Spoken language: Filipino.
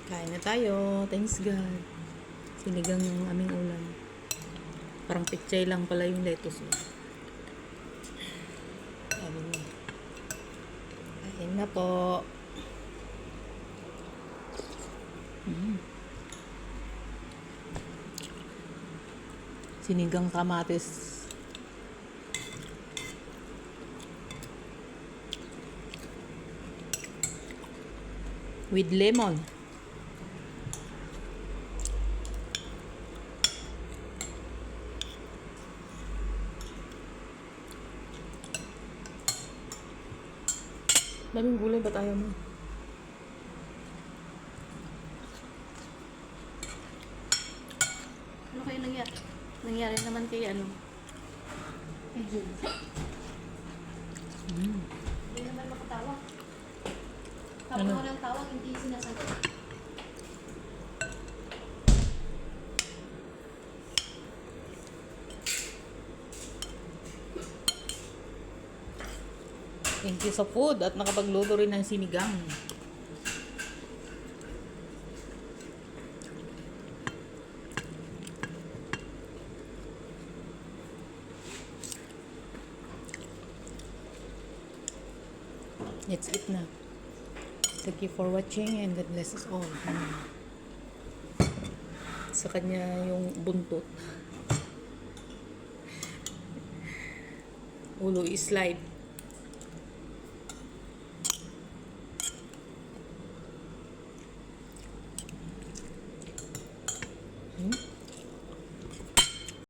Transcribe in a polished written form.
Kain na tayo. Thanks God. Sinigang yung aming ulam. Parang pichay lang pala yung lettuce. Sabi niya. Kain na po. Sinigang kamatis. With lemon. Daming gulay, ba't ayaw mo? Ano kayo nangyari? Nangyari naman kay ano? Kay Jun. Hindi naman makatawag. Kapag Ano? walang tawag, hindi sinasagot. Thank you sa food at nakapagluto rin ng sinigang. Let's eat na. Thank you for watching and God bless us all. Sa kanya yung buntot. Ulo is slide.